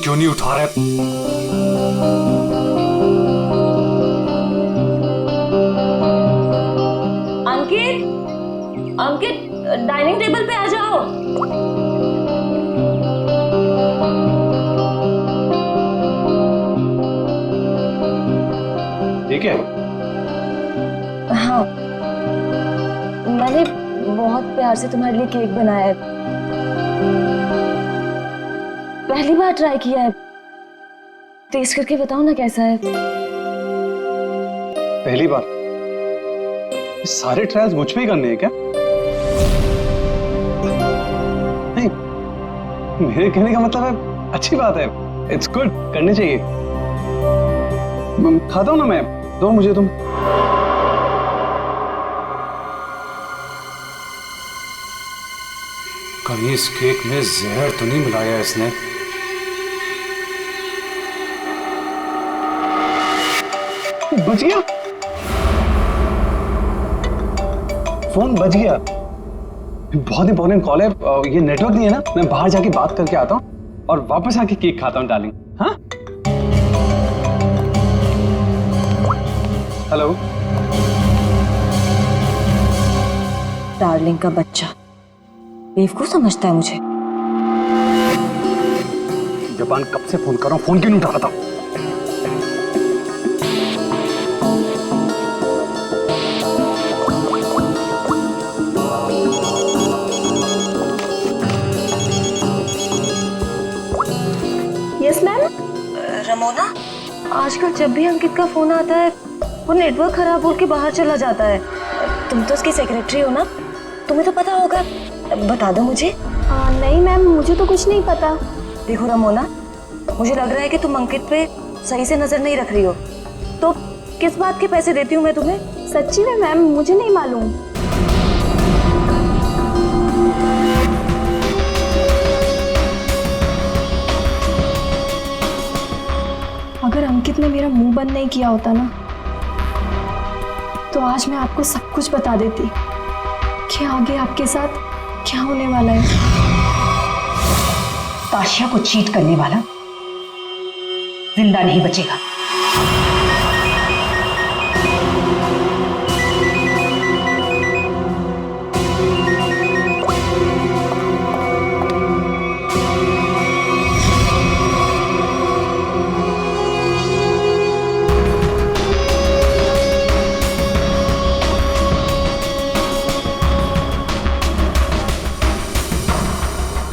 क्यों नहीं उठा रहे? अंकित, अंकित, डाइनिंग टेबल पे आ जाओ। ठीक है। हाँ, मैंने बहुत प्यार से तुम्हारे लिए केक बनाया है। पहली बार ट्राई किया है, टेस्ट करके बताओ ना कैसा है। पहली बार? ये सारे ट्रायल्स मुझ पे ही करने हैं क्या? नहीं, मेरे कहने का मतलब है अच्छी बात है, इट्स गुड, करनी चाहिए। खाता हूं ना मैं, दो मुझे तुम। कहीं इस केक में जहर तो नहीं मिलाया इसने? बच गया, फोन बच गया। बहुत इंपॉर्टेंट कॉल है, ये नेटवर्क नहीं है ना, मैं बाहर जाके बात करके आता हूँ और वापस आके केक खाता हूँ डार्लिंग। हाँ, हेलो। डार्लिंग का बच्चा बेवकूफ समझता है मुझे। जबान कब से फोन कर रहा हूँ, फोन क्यों नहीं उठा रहा था? Yes ma'am. रमोना, आजकल जब भी अंकित का फोन आता है वो नेटवर्क खराब बोल के बाहर चला जाता है। तुम तो उसकी सेक्रेटरी हो ना, तुम्हें तो पता होगा, बता दो मुझे। नहीं मैम, मुझे तो कुछ नहीं पता। देखो रमोना, मुझे लग रहा है कि तुम अंकित पे सही से नजर नहीं रख रही हो। तो किस बात के पैसे देती हूँ मैं तुम्हें? सच्ची में मैम, मुझे नहीं मालूम। अगर अंकित ने मेरा मुंह बंद नहीं किया होता ना, तो आज मैं आपको सब कुछ बता देती कि आगे आपके साथ क्या होने वाला है। ताशिया को चीट करने वाला जिंदा नहीं बचेगा।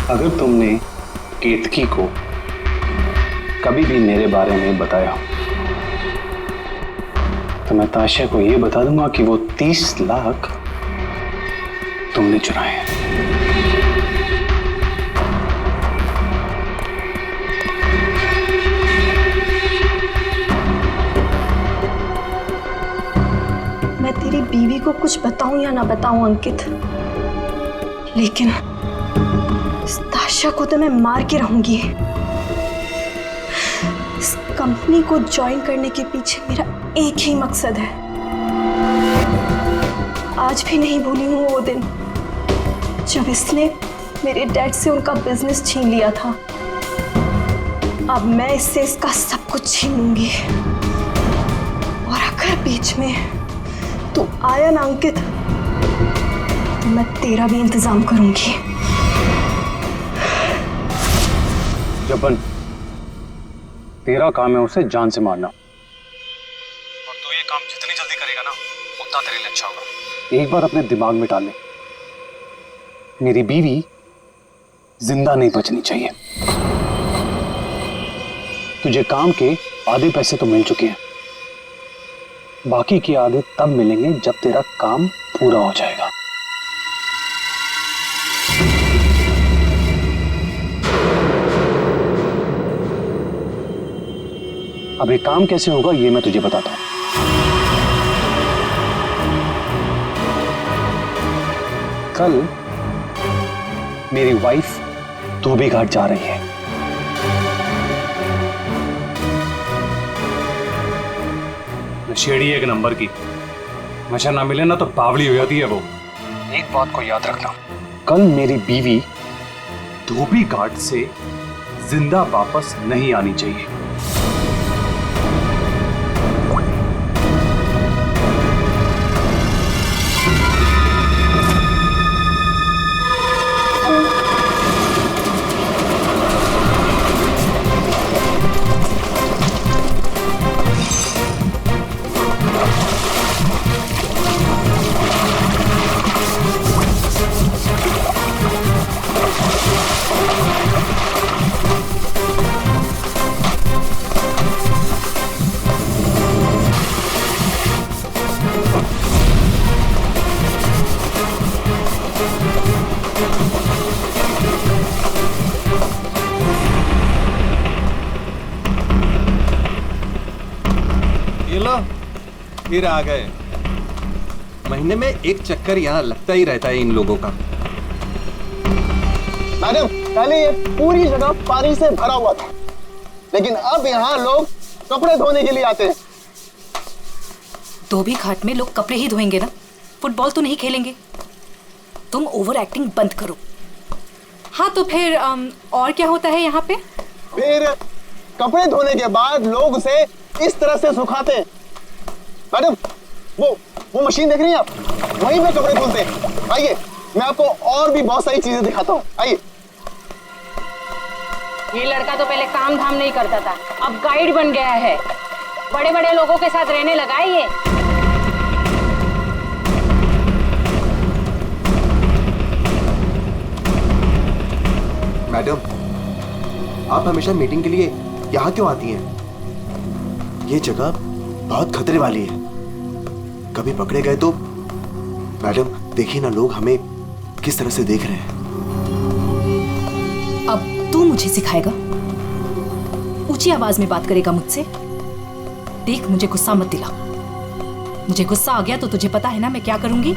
अगर तुमने केतकी को कभी भी मेरे बारे में बताया तो मैं ताशिया को यह बता दूंगा कि वो 30 लाख तुमने चुराए हैं। मैं तेरी बीवी को कुछ बताऊं या ना बताऊं अंकित, लेकिन इस ताशा को तो मैं मार के रहूंगी। इस कंपनी को ज्वाइन करने के पीछे मेरा एक ही मकसद है। आज भी नहीं भूली हूं वो दिन जब इसने मेरे डैड से उनका बिजनेस छीन लिया था। अब मैं इससे इसका सब कुछ छीन लूंगी। और अगर बीच में तू आया ना अंकित, तो मैं तेरा भी इंतजाम करूंगी। जबन, तेरा काम है उसे जान से मारना, और तू ये काम जितनी जल्दी करेगा ना उतना तेरे लिए अच्छा होगा। एक बार अपने दिमाग में डाल ले, मेरी बीवी जिंदा नहीं बचनी चाहिए। तुझे काम के आधे पैसे तो मिल चुके हैं, बाकी के आधे तब मिलेंगे जब तेरा काम पूरा हो जाएगा। अब ये काम कैसे होगा ये मैं तुझे बताता हूं। कल मेरी वाइफ धोबी घाट जा रही है। नशेड़ी एक नंबर की, नशा ना मिले ना तो बावली हो जाती है वो। एक बात को याद रखना, कल मेरी बीवी धोबी घाट से जिंदा वापस नहीं आनी चाहिए। ये लो, फिर आ गए। महीने में एक चक्कर यहाँ लगता ही रहता है इन लोगों का। मैडम, पहले ये पूरी जगह पानी से भरा हुआ था, लेकिन अब यहाँ लोग कपड़े धोने के लिए आते हैं। धोबी घाट में लोग कपड़े ही धोएंगे ना, फुटबॉल तो नहीं खेलेंगे। तुम ओवर एक्टिंग बंद करो। हाँ तो फिर और क्या होता है यहाँ पे? फिर कपड़े धोने के बाद लोग उसे इस तरह से सुखाते हैं। मैडम, वो मशीन देख रही हैं आप? वहीं पे कपड़े धुलते हैं। आइए, मैं आपको और भी बहुत सारी चीजें दिखाता हूँ। आइए। ये लड़का तो पहले काम धाम नहीं करता था, अब गाइड बन गया है। बड़े बड़े लोगों के साथ रहने लगा है ये। मैडम, आप हमेशा मीटिंग के लिए यहाँ क्यों आती हैं? ये जगह बहुत खतरे वाली है, कभी पकड़े गए तो। मैडम देखिए ना, लोग हमें किस तरह से देख रहे हैं। अब तू मुझे सिखाएगा? ऊंची आवाज में बात करेगा मुझसे? देख, मुझे गुस्सा मत दिला। मुझे गुस्सा आ गया तो तुझे पता है ना मैं क्या करूंगी।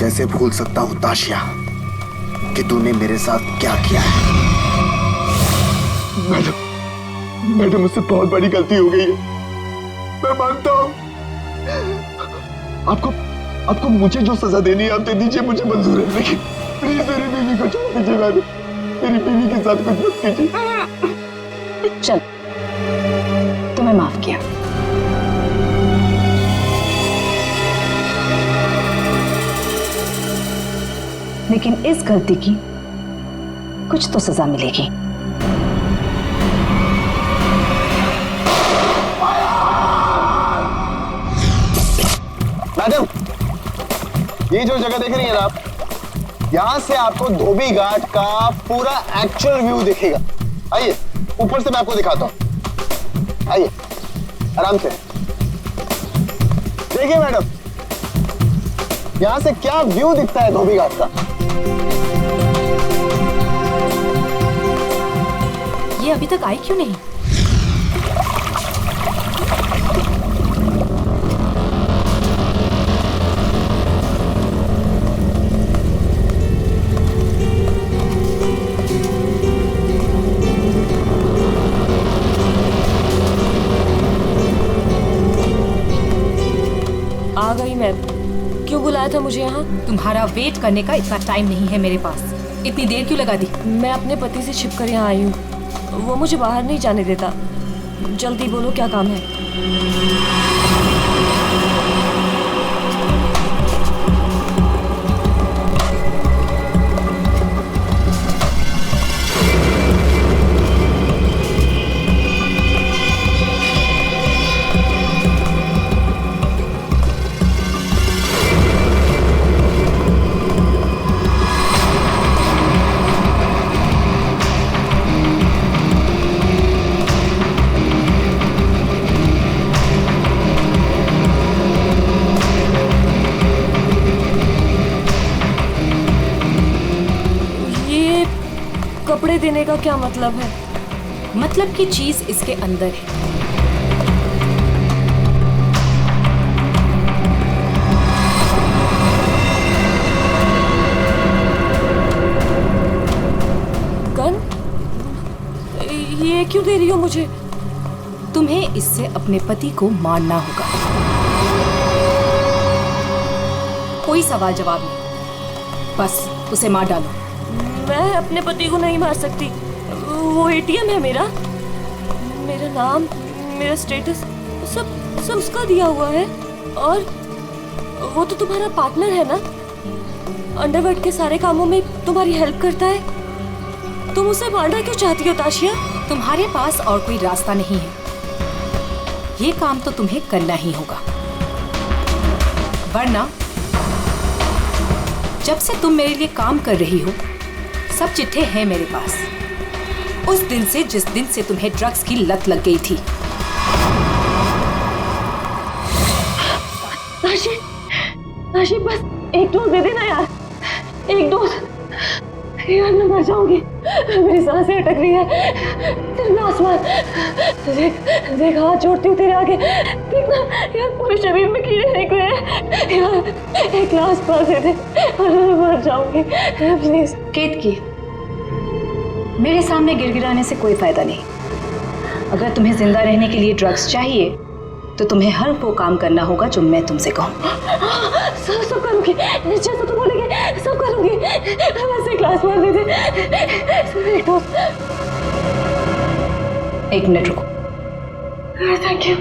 कैसे भूल सकता हूँ ताशिया कि तूने मेरे साथ क्या किया है। मैडम, मुझसे बहुत बड़ी गलती हो गई है, मैं मानता हूँ। आपको मुझे जो सजा देनी है आप दे दीजिए, मुझे मंजूर है, लेकिन प्लीज मेरी बीवी को छोड़ दीजिए। मैडम, मेरी बीवी के साथ कुछ मत कीजिए। चल, तुम्हें माफ किया। लेकिन इस गलती की कुछ तो सजा मिलेगी। मैडम, ये जो जगह देख रही हैं आप, यहां से आपको धोबी घाट का पूरा एक्चुअल व्यू दिखेगा। आइए, ऊपर से मैं आपको दिखाता हूं। आइए, आराम से देखिए मैडम, यहां से क्या व्यू दिखता है धोबी घाट का। ये अभी तक आई क्यों नहीं? आ गई मैं। क्यों बुलाया था मुझे यहाँ? तुम्हारा वेट करने का इतना टाइम नहीं है मेरे पास। इतनी देर क्यों लगा दी? मैं अपने पति से छिपकर यहाँ आई हूँ, वो मुझे बाहर नहीं जाने देता। जल्दी बोलो, क्या काम है? कपड़े देने का क्या मतलब है? मतलब की चीज इसके अंदर है। गन? ये क्यों दे रही हो मुझे? तुम्हें इससे अपने पति को मारना होगा। कोई सवाल जवाब नहीं, बस उसे मार डालो। मैं अपने पति को नहीं मार सकती। वो एटीएम है मेरा, मेरा नाम, मेरा स्टेटस सब उसका दिया हुआ है। और वो तो तुम्हारा पार्टनर है ना, अंडरवर्ल्ड के सारे कामों में तुम्हारी हेल्प करता है। तुम उसे मारना क्यों चाहती हो ताशिया? तुम्हारे पास और कोई रास्ता नहीं है, ये काम तो तुम्हें करना ही होगा, वरना जब से तुम मेरे लिए काम कर रही हो सब चिट्ठे हैं मेरे पास, उस दिन से जिस दिन से तुम्हें ड्रग्स की लत लग गई थी। ताशी बस एक डोज दे देना यार, एक डोज। यार मैं मर जाऊंगी, मेरी सांसें अटक रही है। तेरे आसमान देख हाथ जोड़ती हूँ तेरे आगे, देखना यार पूरे शरीर में कीड़े निकले हैं यार, एक ग्लास पास दे दे और मैं मर जाऊंगी प्लीज। केतकी, मेरे सामने गिड़गिड़ाने से कोई फायदा नहीं। अगर तुम्हें जिंदा रहने के लिए ड्रग्स चाहिए तो तुम्हें हर वो काम करना होगा जो मैं तुमसे कहूँ। सब करूंगी, जैसा तुम बोलेंगे सब करूंगी। बस एक ग्लास पास दे दे, एक डोज। एक मिनट रुको। Thank you,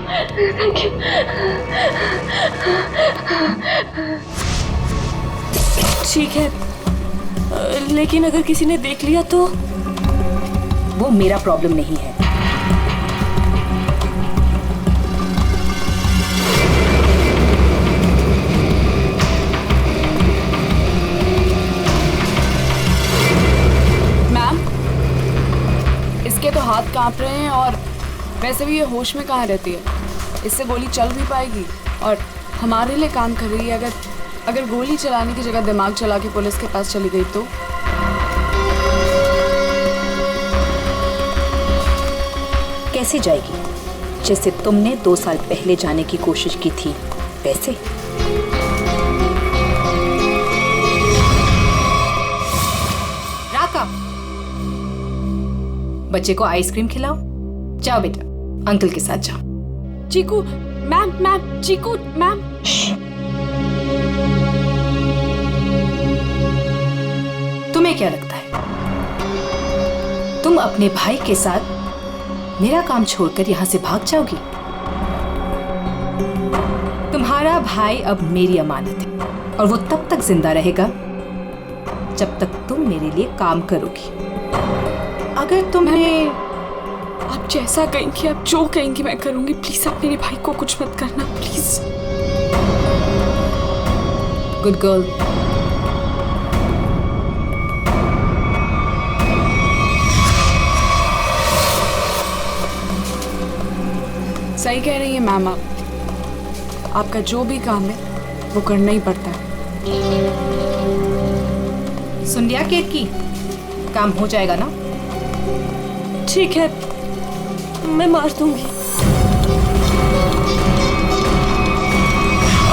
thank you. ठीक है, लेकिन अगर किसी ने देख लिया तो? वो मेरा प्रॉब्लम नहीं है। मैम, इसके तो हाथ कांप रहे हैं और वैसे भी ये होश में कहाँ रहती है। इससे गोली चल भी पाएगी और हमारे लिए काम कर रही है। अगर गोली चलाने की जगह दिमाग चला के पुलिस के पास चली गई तो? कैसे जाएगी? जैसे तुमने 2 साल पहले जाने की कोशिश की थी वैसे। राका, बच्चे को आइसक्रीम खिलाओ। जाओ बेटा, अंकल के साथ जाओ। चीकू मैम, चीकू मैम। तुम्हें क्या लगता है तुम अपने भाई के साथ मेरा काम छोड़कर यहां से भाग जाओगी? तुम्हारा भाई अब मेरी अमानत है और वो तब तक जिंदा रहेगा जब तक तुम मेरे लिए काम करोगी। अगर तुम्हें आप जैसा कहेंगी, आप जो कहेंगी मैं करूंगी। प्लीज आप मेरे भाई को कुछ मत करना, प्लीज। Good girl. सही कह रही है मैम, आपका जो भी काम है वो करना ही पड़ता है। सुन लिया केतकी, काम हो जाएगा ना? ठीक है, मैं मार दूंगी।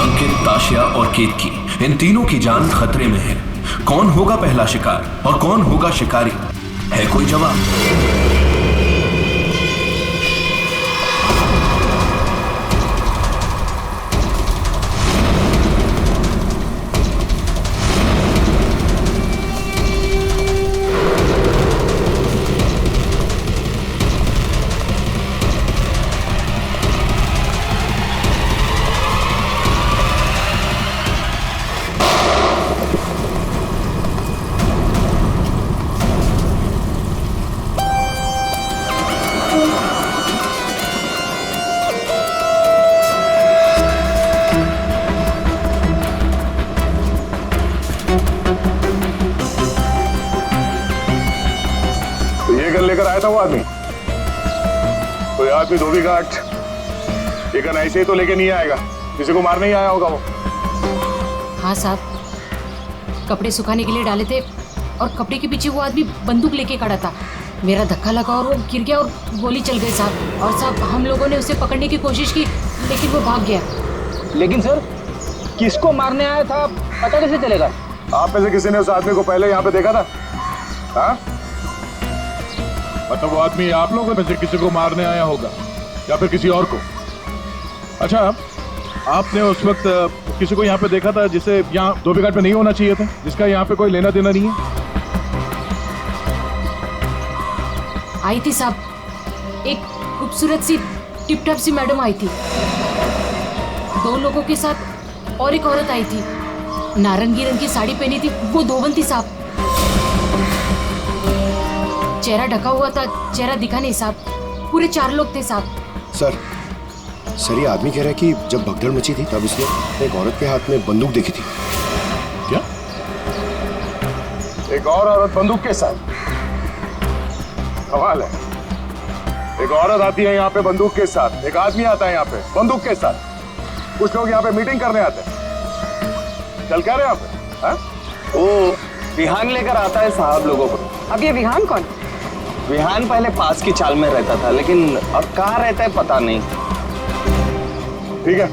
अंकित, ताशिया और केतकी, इन तीनों की जान खतरे में है। कौन होगा पहला शिकार और कौन होगा शिकारी? है कोई जवाब? लेकर आया था वो आदमी। कोई आदमी धोबी घाट लेकिन ऐसे ही तो लेके नहीं आएगा, किसी को मारने ही आया होगा वो। हाँ साहब, कपड़े सुखाने के लिए डाले थे और कपड़े के पीछे वो आदमी बंदूक लेके खड़ा था। मेरा धक्का लगा और वो गिर गया और गोली चल गई साहब। और साहब हम लोगों ने उसे पकड़ने की कोशिश की लेकिन वो भाग गया। लेकिन सर, किसको मारने आया था पता कैसे चलेगा? आप में से किसी ने उस आदमी को पहले यहाँ पे देखा था? हाँ? मतलब वो आदमी आप लोगों में से किसी को मारने आया होगा या फिर किसी और को? अच्छा, आपने उस वक्त किसी को यहाँ पे देखा था जिसे यहाँ धोबी घाट पे नहीं होना चाहिए था, जिसका यहाँ पे कोई लेना देना नहीं है? आई थी साहब, एक खूबसूरत सी टिप टॉप सी मैडम आई थी, 2 लोगों के साथ और एक औरत आई थी, नारंगी रंग की साड़ी पहनी थी, वो धोबन थी साहब। चेहरा ढका हुआ था, चेहरा दिखा नहीं साहब, पूरे 4 लोग थे साहब। सर ये आदमी कह रहा है कि जब भगदड़ मची थी तब इसने एक औरत के हाथ में बंदूक देखी थी। क्या? एक और औरत बंदूक के साथ? कमाल है, एक औरत आती है यहाँ पे बंदूक के साथ, एक आदमी आता है यहाँ पे बंदूक के साथ। कुछ लोग यहाँ पे मीटिंग करने आते हैं, चल क्या रहे यहाँ पे? हाँ? वो विहान लेकर आता है साहब लोगों को। अब ये विहान कौन? विहान पहले पास की चाल में रहता था, लेकिन अब कहाँ रहता है पता नहीं। ठीक है,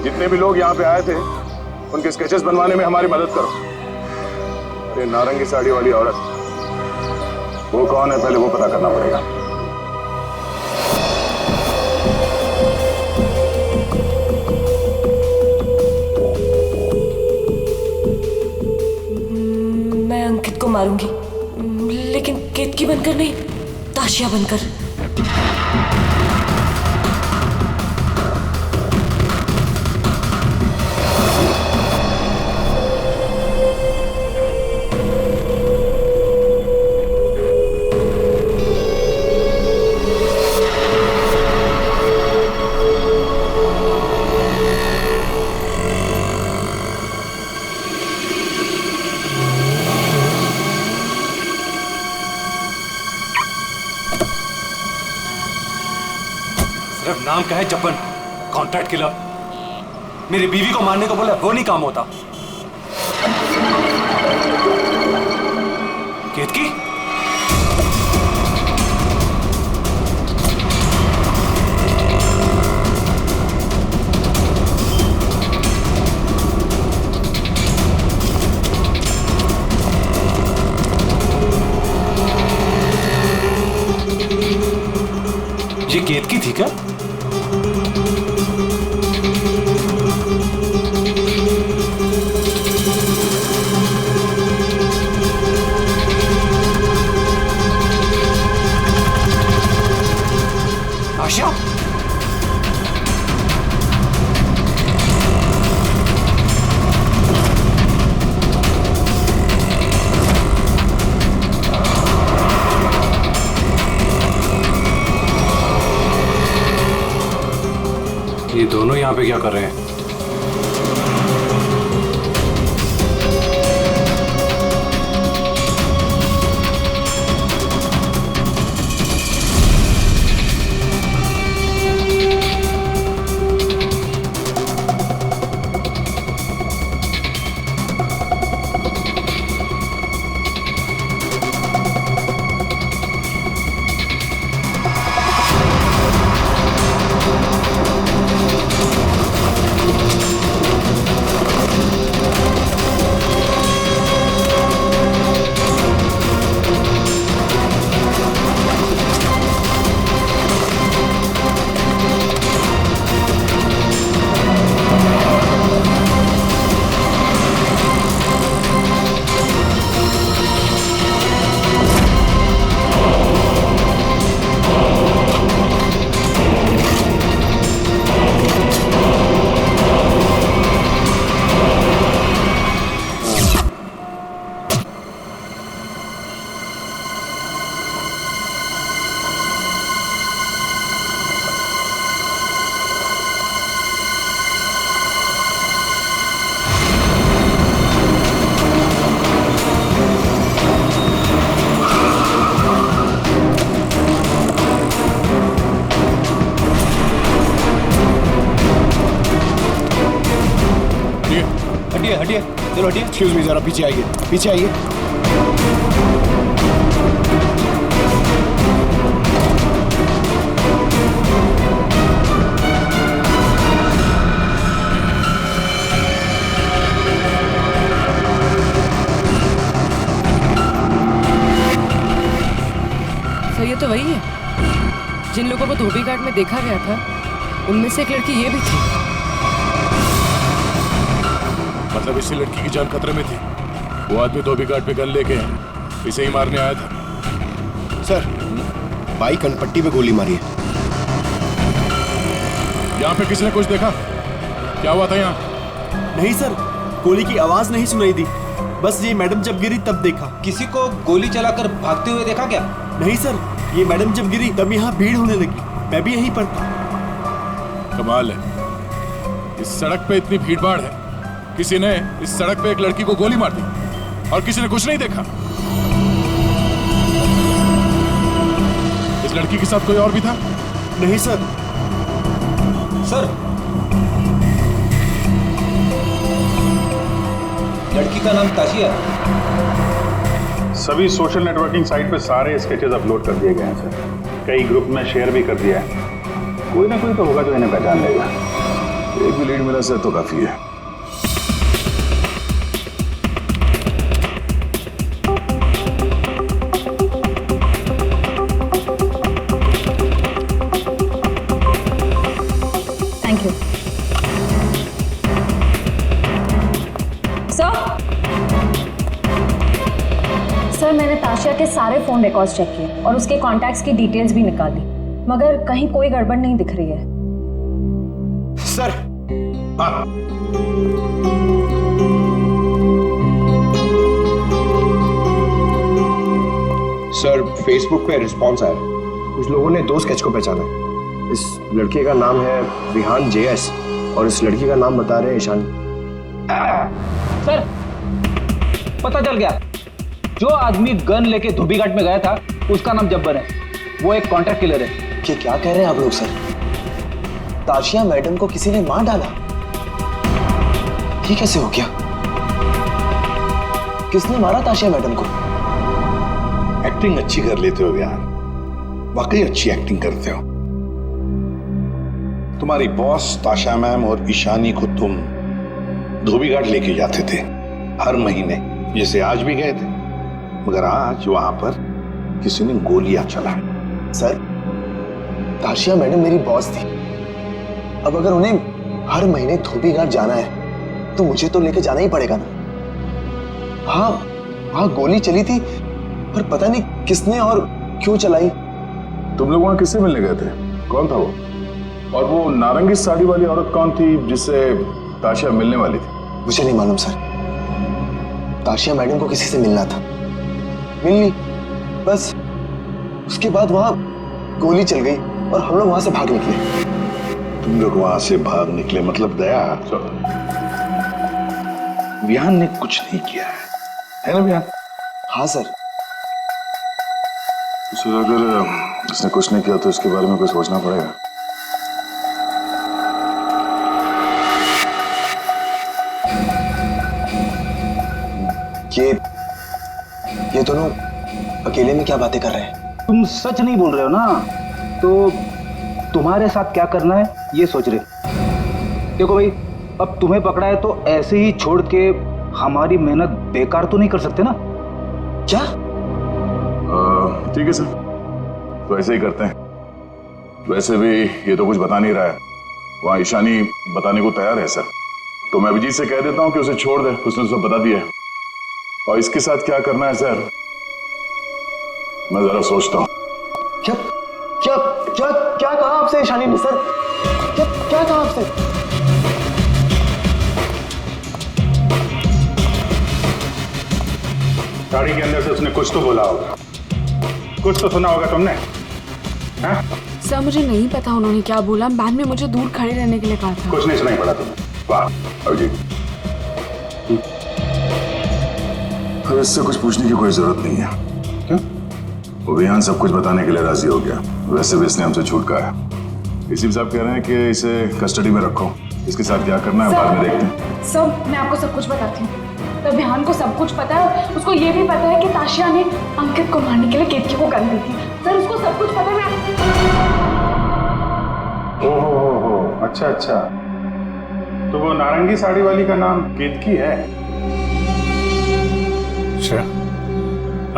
जितने भी लोग यहाँ पे आए थे उनके स्केचेस बनवाने में हमारी मदद करो। अरे नारंगी साड़ी वाली औरत, वो कौन है पहले वो पता करना पड़ेगा। मैं अंकित को मारूंगी, लेकिन केतकी बनकर नहीं, ताशिया बनकर। सिर्फ नाम का है जपन, कॉन्ट्रैक्ट किलर। मेरी बीवी को मारने को बोला वो नहीं काम होता। केतकी, ये केतकी थी क्या? आशिया, ये दोनों यहाँ पे क्या कर रहे हैं? हटिए, चलो हटिए। एक्सक्यूज मी, जरा पीछे आइए, पीछे आइए। सर ये तो वही है जिन लोगों को धोबी घाट में देखा गया था, उनमें से एक लड़की ये भी थी। मतलब इसी लड़की की जान खतरे में थी। वो आदमी धोबी घाट पे गन लेके इसे ही मारने आया था। सर, बाई कनपट्टी पे गोली मारी है। यहाँ पे किसी ने कुछ देखा? क्या हुआ था यहाँ? नहीं सर, गोली की आवाज नहीं सुनाई दी, बस ये मैडम जब गिरी तब देखा। किसी को गोली चलाकर भागते हुए देखा क्या? नहीं सर, ये मैडम जब गिरी तब यहाँ भीड़ होने लगी, मैं भी यहीं पर था। कमाल है, इस सड़क पे इतनी भीड़ भाड़ है, किसी ने इस सड़क पे एक लड़की को गोली मार दी और किसी ने कुछ नहीं देखा। इस लड़की के साथ कोई और भी था? नहीं सर। सर, लड़की का नाम ताशिया। सभी सोशल नेटवर्किंग साइट पे सारे स्केचेस अपलोड कर दिए गए हैं सर। कई ग्रुप में शेयर भी कर दिया है। कोई ना कोई तो होगा जो इन्हें पहचान लेगा। एक भी लीड मिला सर तो काफी है। थैंक यू सर, मैंने ताशिया के सारे फोन रिकॉर्ड्स चेक किए और उसके कॉन्टैक्ट्स की डिटेल्स भी निकाली, मगर कहीं कोई गड़बड़ नहीं दिख रही है। सर, हाँ, सर फेसबुक पे रिस्पॉन्स आया। कुछ लोगों ने 2 स्केच को पहचाना है। इस लड़के का नाम है विहान JS और इस लड़की का नाम बता रहे हैं ईशानी। सर, पता चल गया, जो आदमी गन लेके धोबी घाट में गया था उसका नाम जब्बर है। वो एक कॉन्ट्रैक्ट किलर है। ये क्या कह रहे हैं आप लोग सर? ताशिया मैडम को किसी ने मार डाला? ये कैसे हो गया? किसने मारा ताशिया मैडम को? एक्टिंग अच्छी कर लेते हो यार, वाकई अच्छी एक्टिंग करते हो। तुम्हारी बॉस ताशा मैम और ईशानी को तुम धोबी घाट लेके जाते थे हर महीने, जैसे आज भी गए थे, मगर आज वहां पर किसी ने गोलियां चलाई। सर, ताशिया मैडम मेरी बॉस थी। अब अगर उन्हें हर महीने धोबी घाट जाना है तो मुझे तो लेके जाना ही पड़ेगा ना। हाँ, वहां गोली चली थी, पर पता नहीं किसने और क्यों चलाई। तुम लोग वहां किससे मिलने गए थे? कौन था वो? और वो नारंगी साड़ी वाली औरत कौन थी जिससे ताशिया मिलने वाली थी? मुझे नहीं मालूम सर। ताशिया मैडम को किसी से मिलना था, मिल ली, बस उसके बाद वहां गोली चल गई और हम लोग वहां से भाग निकले। तुम लोग वहां से भाग निकले मतलब दया, विहान ने कुछ नहीं किया है ना विहान? हाँ सर। सर, अगर उसने कुछ नहीं किया तो इसके बारे में कुछ सोचना पड़ेगा। ये दोनों अकेले में क्या बातें कर रहे हैं? तुम सच नहीं बोल रहे हो ना, तो तुम्हारे साथ क्या करना है ये सोच रहे। देखो भाई, अब तुम्हें पकड़ा है तो ऐसे ही छोड़ के हमारी मेहनत बेकार तो नहीं कर सकते ना? क्या? ठीक है सर, तो ऐसे ही करते हैं। वैसे भी ये तो कुछ बता नहीं रहा है, वहाँ ईशानी बताने को तैयार है सर, तो मैं अभिजीत से कह देता हूँ कि उसे छोड़ दे, उसने तो सब बता दिया है। और इसके साथ क्या करना है सर, मैं जरा सोचता हूँ। क्या क्या क्या क्या कहा आपसे ईशानी ने सर? क्या कहा आपसे? गाड़ी के अंदर से उसने कुछ तो बोला होगा, कुछ तो सुना होगा तुमने? हाँ? सर, मुझे नहीं पता उन्होंने क्या बोला। मैम ने मुझे दूर खड़े रहने के लिए कहा था। कुछ नहीं सुनाई पड़ा तुम्हें? वाह अभिजीत, फिर इससे कुछ पूछने की कोई जरूरत नहीं है। क्यों? वो विहान सब कुछ बताने के लिए राजी हो गया। वैसे भी इसने हमसे छूट कहा है। इसी साहब कह रहे हैं कि इसे कस्टडी में रखो, इसके साथ क्या करना है बाद में देखते हैं। सर, मैं आपको सब कुछ बताती हूँ। तो विहान को सब कुछ पता है, उसको ये भी पता है कि ताशिया ने अंकित को मारने के लिए केतकी को गन दी थी। सर, उसको सब कुछ पता है। ओहो, अच्छा अच्छा, तो वो नारंगी साड़ी वाली का नाम केतकी है। अच्छा,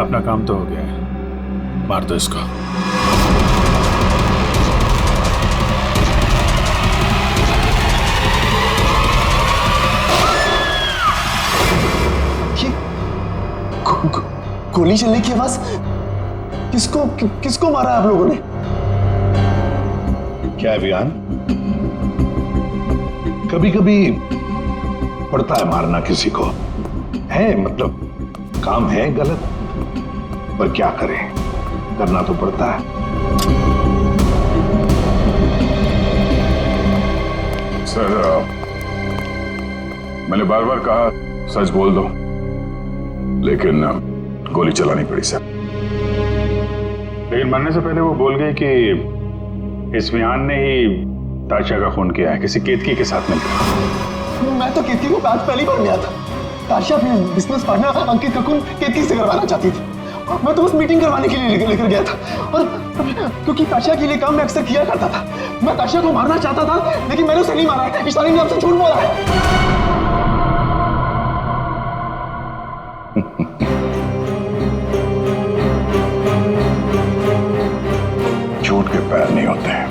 अपना काम तो हो गया है, मार दो इसको। गोली चलने की आवाज? किसको मारा आप लोगों ने? क्या है विहान, कभी कभी पड़ता है मारना किसी को, है मतलब काम है गलत, पर क्या करें, करना तो पड़ता है। सर, मैंने बार बार कहा सच बोल दो, लेकिन गोली चलानी पड़ी सर। लेकिन मरने से पहले वो बोल गए कि इस विहान ने ही ताशा का खून किया है, किसी केतकी के साथ मिलकर। मैं तो केतकी को आज पहली बार मिला था। ताशा अपने बिजनेस पार्टनर अंकित का खून केतकी से करवाना चाहती थी। मैं तो बस मीटिंग करवाने के लिए लेकर गया था, और क्योंकि ताशा के लिए काम मैं अक्सर किया करता था। मैं ताशा को मारना चाहता था, लेकिन मैंने उसे नहीं मारा। ईशानी ने आपसे झूठ बोला है। झूठ के पैर नहीं होते हैं।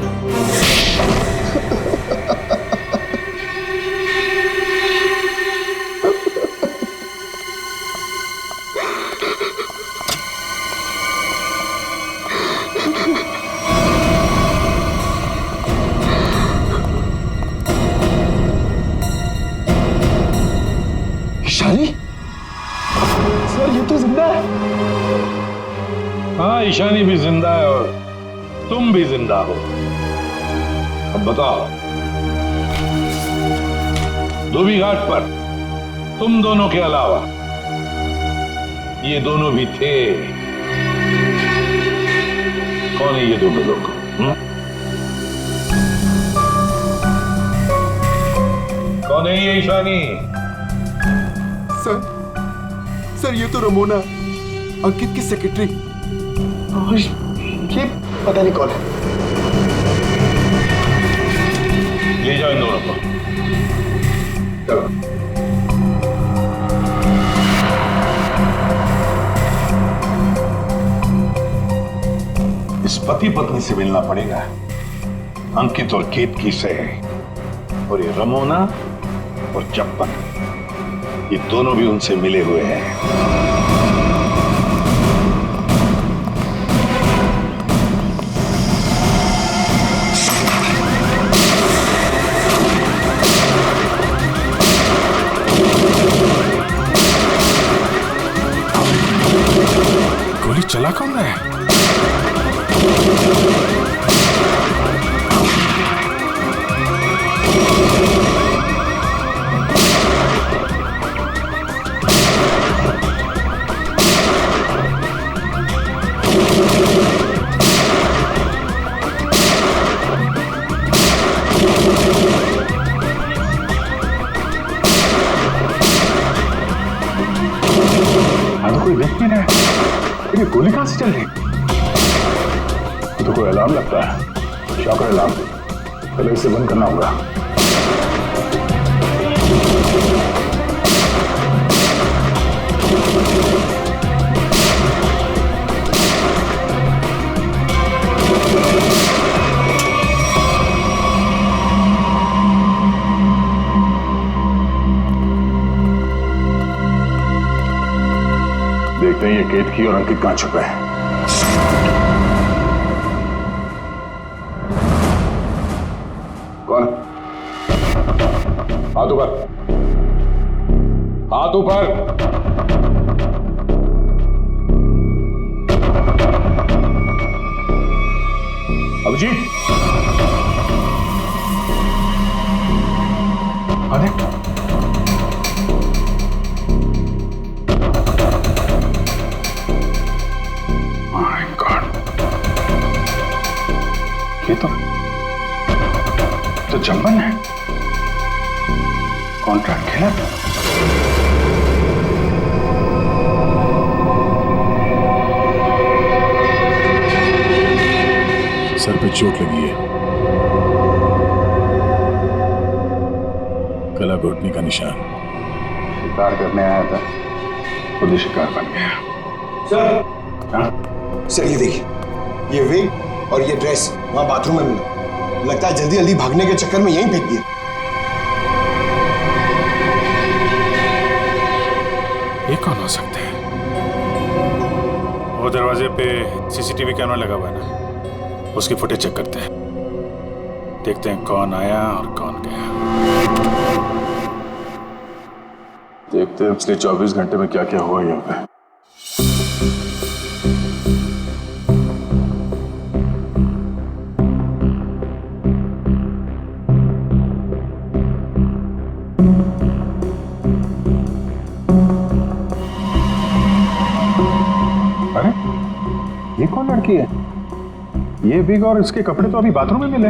ईशानी, सर ये तो जिंदा है। हाँ, ईशानी भी जिंदा है और तुम भी जिंदा हो। अब बताओ, धोबी घाट पर तुम दोनों के अलावा ये दोनों भी थे। कौन है ये दोनों लोग? कौन है ये ईशानी? सर ये तो रमोना, अंकित की सेक्रेटरी। ये पता नहीं कौन है। ले जाओ इन दोनों को। चलो। इस पति पत्नी से मिलना पड़ेगा, अंकित और केतकी से। और ये रमोना और चप्पन, ये दोनों भी उनसे मिले हुए हैं। गोली चला कौन रहा है? कोई देख नहीं रहा है। ये गोली कहां से चल रही? तो कोई अलार्म लगता है, शॉकर अलार्म। पहले इसे बंद करना होगा। देखते हैं ये केतकी और अंकित कहां छुपे हैं। कौन? हाथ ऊपर, हाथ ऊपर। अभिजीत, अरे ये तो चंपन है। कॉन्ट्रैक्ट खेला था। सर पे चोट लगी है, गला घोटने का निशान। शिकार करने आया था, खुद ही शिकार बन गया। सर, हाँ? सर ये देखिए, ये विग और ये ड्रेस वहां बाथरूम में मिला। लगता है जल्दी जल्दी भागने के चक्कर में यहीं फेंक दिया। ये कौन हो सकते हैं? वो दरवाजे पे सीसीटीवी कैमरा लगा हुआ है ना, उसकी फुटेज चेक करते हैं, देखते हैं कौन आया और कौन गया। देखते हैं पिछले 24 घंटे में क्या क्या हुआ यहाँ पे। अरे ये कौन लड़की है? ये विग और इसके कपड़े तो अभी बाथरूम में मिले।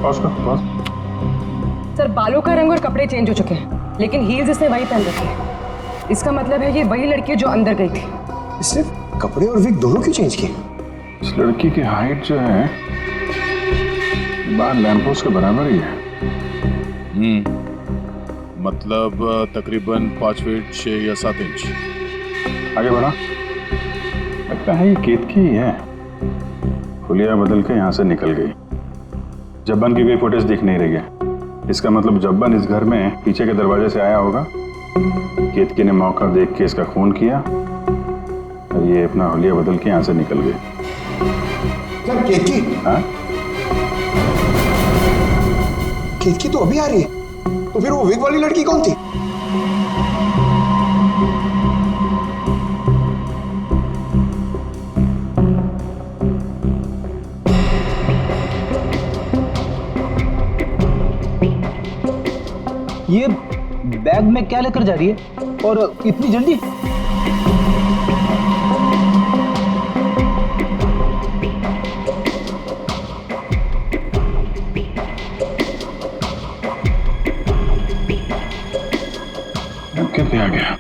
पॉज कर, पॉज। सर बालों का रंग और कपड़े चेंज हो चुके हैं, लेकिन हील्स इसने वही पहन रखे हैं। इसका मतलब है ये वही लड़की है जो अंदर गई थी। इसने कपड़े और विग दोनों क्यों चेंज किए? इस लड़की की हाइट जो है बाहर लैंपोस के बराबर ही है। मतलब तकरीबन 5 फीट 6 या 7 इंच। आगे बढ़ा, लगता है ये केतकी ही है। हुलिया बदल के यहाँ से निकल गई। जब्बन की कोई फुटेज दिख नहीं रही है। इसका मतलब जब्बन इस घर में पीछे के दरवाजे से आया होगा। केतकी ने मौका देख के इसका खून किया और ये अपना हुलिया बदल के यहाँ से निकल गई। क्या केतकी? हाँ, केतकी तो अभी आ रही है, तो फिर वो विग वाली लड़की कौन थी? ये बैग में क्या लेकर जा रही है और इतनी जल्दी? कितने आ गया?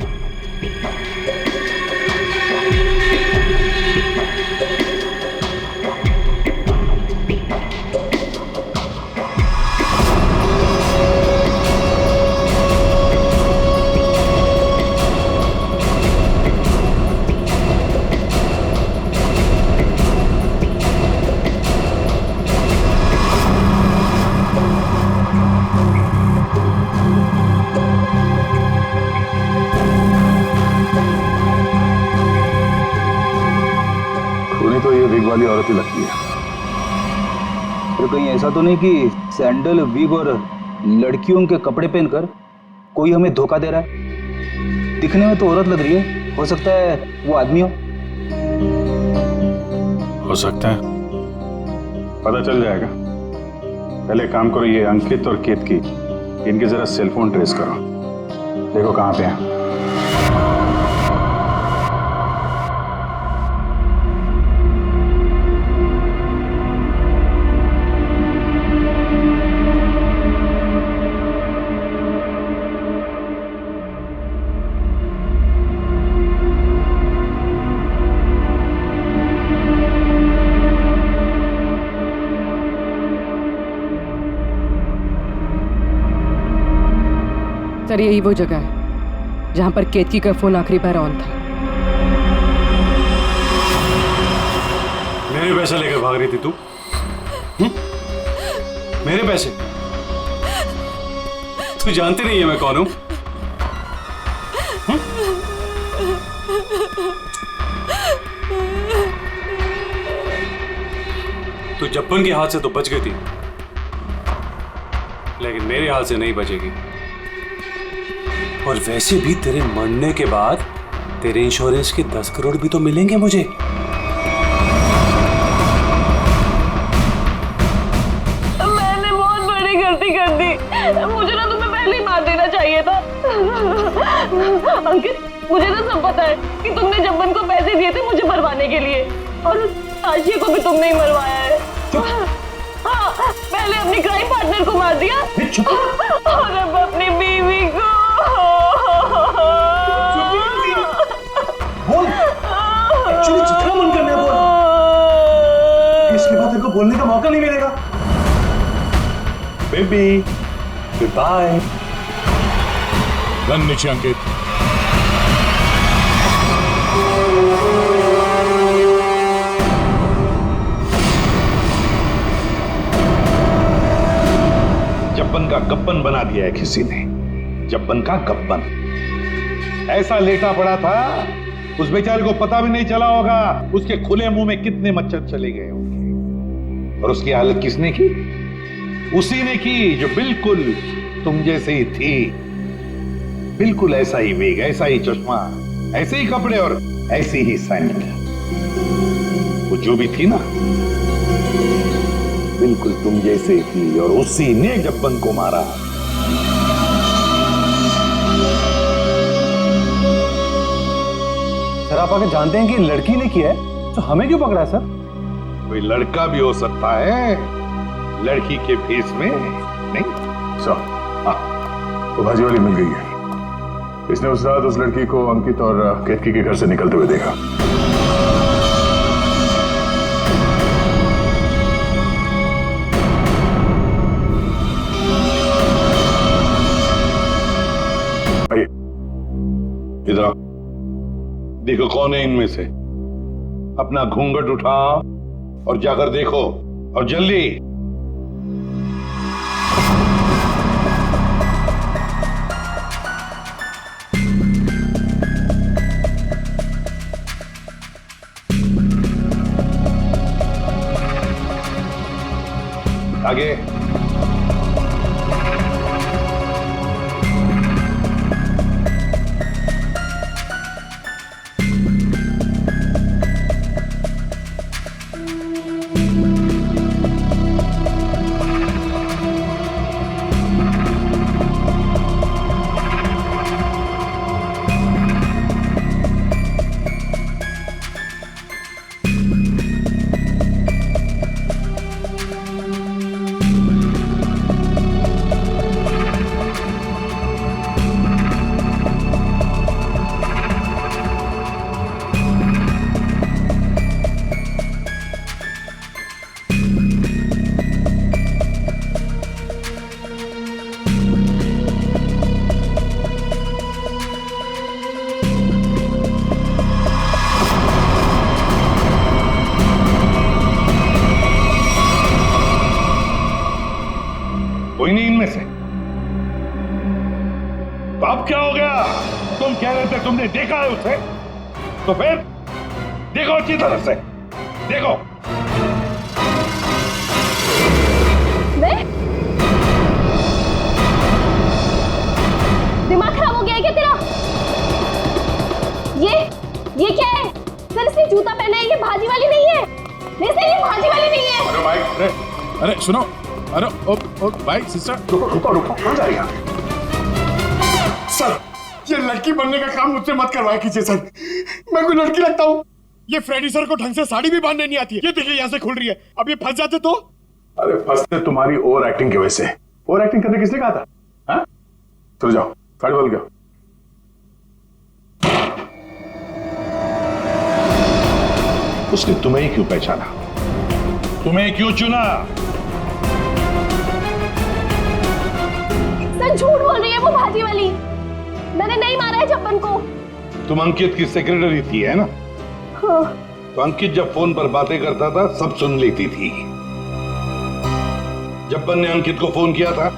तो ये विग वाली औरत ही लगती है। तो कहीं ऐसा तो नहीं कि सैंडल, विग और लड़कियों के कपड़े पहनकर कोई हमें धोखा दे रहा है? दिखने में तो औरत लग रही है, हो सकता है वो आदमी हो सकता है, पता चल जाएगा। पहले काम करो, ये अंकित और केतकी, इनके जरा सेलफोन ट्रेस करो, देखो कहाँ पे हैं। सर यही वो जगह है जहां पर केतकी का फोन आखिरी बार ऑन था। मेरे पैसे लेकर भाग रही थी तू? मेरे पैसे? तू जानती नहीं है मैं कौन हूं? तू जब्बन के हाथ से तो बच गई थी, लेकिन मेरे हाथ से नहीं बचेगी। और वैसे भी तेरे मरने के बाद तेरे इंश्योरेंस के 10 करोड़ भी तो मिलेंगे मुझे। मैंने बहुत बड़ी गलती कर दी, मुझे ना तुम्हें पहले ही मार देना चाहिए था। अंकित, मुझे तो सब पता है कि तुमने जब्बन को पैसे दिए थे मुझे मरवाने के लिए, और उस आशिया को भी तुमने ही मरवाया है। हाँ, पहले अपनी क्राइम पार्टनर को मार दिया और अब अपनी बीवी को। बोल, एक्चुअली जितना मन करना है बोल, इसके बाद तेरे को बोलने का मौका नहीं मिलेगा। Baby, good bye. गन नीचे अंकित। जब जब्बन का गब्बन बना दिया है किसी ने, जब्बन का गब्बन। ऐसा लेटा पड़ा था उस बेचारे को पता भी नहीं चला होगा उसके खुले मुंह में कितने मच्छर चले गए होंगे। और उसकी हालत किसने की? उसी ने की जो बिल्कुल तुम जैसे ही थी, बिल्कुल ऐसा ही वेग, ऐसा ही चश्मा, ऐसे ही कपड़े और ऐसी ही सैंडल। वो जो भी थी ना, बिल्कुल तुम जैसे थी और उसी ने जब्बन को मारा। सर आप आगे जानते हैं कि लड़की ने किया है, तो हमें क्यों पकड़ा है सर? कोई लड़का भी हो सकता है लड़की के फेस में, नहीं? तो भाजी वाली मिल गई है। इसने उस रात उस लड़की को अंकित और केतकी के घर से निकलते हुए देखा। आइए इधर आओ, देखो कौन है इनमें से। अपना घूंघट उठाओ और जाकर देखो, और जल्दी। आगे। कोई नहीं इनमें से? तो अब क्या हो गया? तुम कह रहे थे तुमने देखा है उसे, तो फिर देखो अच्छी तरह से, देखो। मैं? दिमाग खराब हो गया है क्या तेरा? ये क्या है? सर इसने जूता पहना है, ये भाजी वाली नहीं है। नहीं सर ये भाजी वाली नहीं है। अरे भाई, अरे सुनो, अरे ओ भाई सिस्टर, रुको कौन जाएगा? सर ये लड़की बनने का काम मुझसे मत करवाया कीजिए सर, मैं कोई लड़की लगता हूँ? ये फ्रेडी सर को ढंग से साड़ी भी बांधने नहीं आती है। ये देखिए यहाँ से खुल रही है, अब ये फंस जाते तो? अरे फंसते तुम्हारी ओवर एक्टिंग की वजह से। ओवर एक्टिंग करने किसने कहा था? हाँ? चलो जाओ, साड़ी बोल गया। उसने तुम्हें क्यों पहचाना? तुम्हें क्यों चुना? सर झूठ बोल रही है वो भाजी वाली, मैंने नहीं मारा है जब्बन को। तुम अंकित की सेक्रेटरी थी है ना? हाँ। तो अंकित जब फोन पर बातें करता था सब सुन लेती थी। जब्बन ने अंकित को फोन किया था?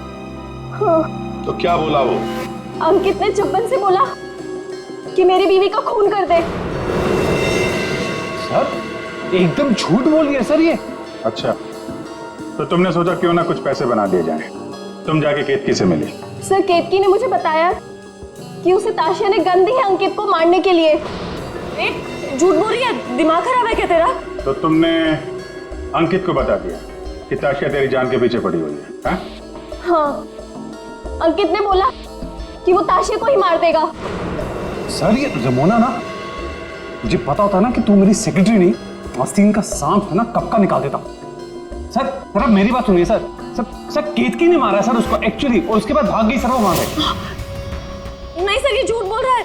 हाँ। तो क्या बोला वो? अंकित ने जब्बन से बोला कि मेरी बीवी का खून कर दे। सर एकदम झूठ बोल रही है सर ये। अच्छा, तो तुमने सोचा क्यों ना कुछ पैसे बना दिए जाएं। तुम जाके केतकी से मिली? सर केतकी ने मुझे बताया कि उसे ताशिया ने गन दी है अंकित को मारने के लिए। झूठ बोल रही है, दिमाग खराब है क्या तेरा? तो तुमने अंकित को बता दिया कि ताशिया तेरी जान के पीछे पड़ी हुई है? हाँ, अंकित ने बोला कि वो ताशिया को ही मार देगा। सर ये रमोना ना, मुझे पता होता ना कि तू मेरी सेक्रेटरी नहीं, आस्तीन का सांप है ना, कब का निकाल देता। सर सर आप मेरी बात सुनिए सर। सर केतकी ने मारा सर उसको एक्चुअली, और उसके बाद भाग गई सर वो वहां से। नहीं सर ये झूठ बोल रहा है,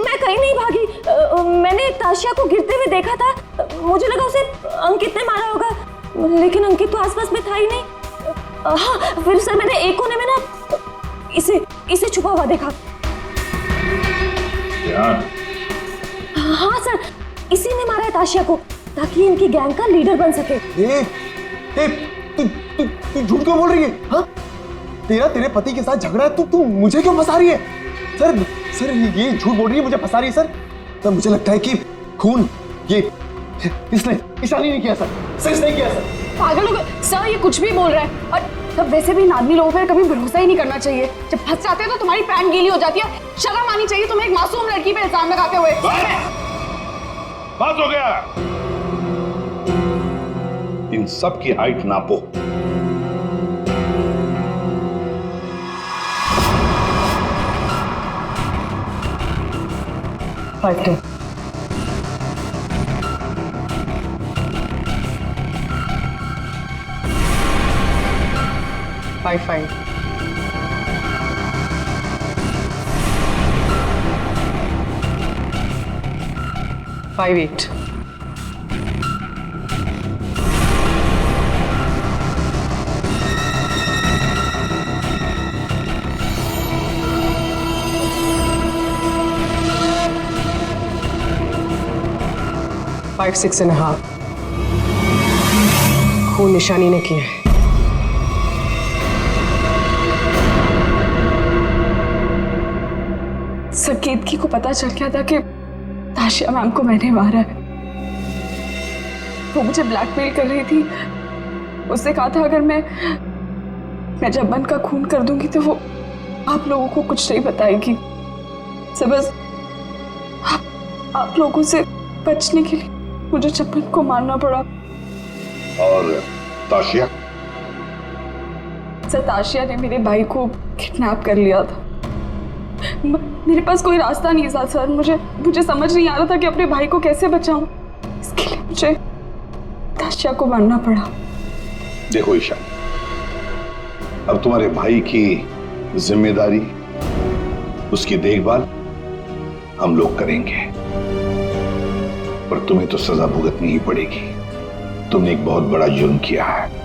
मैं कहीं नहीं भागी। मैंने ताशिया को गिरते हुए देखा था, मुझे लगा उसे अंकित ने मारा होगा, लेकिन अंकित तो आसपास में था ही नहीं। हाँ फिर सर मैंने एक कोने में ना इसे छुपा हुआ देखा। हाँ सर, इसी ने मारा है ताशिया को ताकि इनकी गैंग का लीडर बन सके। तू झूठ क्यों बोल रही है? हाँ? तेरे पति के साथ झगड़ा है, तू मुझे क्यों फंसा रही है? सर ये झूठ बोल रही है, मुझे फंसा रही है सर। मुझे लगता है कि खून ये इसने ईशानी नहीं किया सर इसने किया सर। पागल हो गए सर, ये कुछ भी बोल रहा है। और तब वैसे भी नादनी लोगों पर कभी भरोसा ही नहीं करना चाहिए। जब फंस जाते हैं तो तुम्हारी पैंट गीली हो जाती है। शर्म आनी चाहिए तुम्हें एक मासूम लड़की पे इल्जाम लगाते हुए। बस हो गया, इन सब की हाइट नापो। फाइव 5 8 5 6.5 खून निशानी ने किया है। सर केतकी को पता चल गया था कि ताशिया मैम को मैंने मारा है। वो मुझे ब्लैकमेल कर रही थी। उसने कहा था अगर मैं जब्बन का खून कर दूंगी तो वो आप लोगों को कुछ नहीं बताएगी। सर बस आप लोगों से बचने के लिए मुझे जब्बन को मारना पड़ा। और ताशिया? सर ताशिया ने मेरे भाई को किडनैप कर लिया था। मेरे पास कोई रास्ता नहीं था सर। मुझे समझ नहीं आ रहा था कि अपने भाई को कैसे बचाऊं। इसके लिए मुझे ताशिया को मारना पड़ा। देखो ईशा, अब तुम्हारे भाई की जिम्मेदारी, उसकी देखभाल हम लोग करेंगे, पर तुम्हें तो सजा भुगतनी ही पड़ेगी। तुमने एक बहुत बड़ा जुर्म किया है।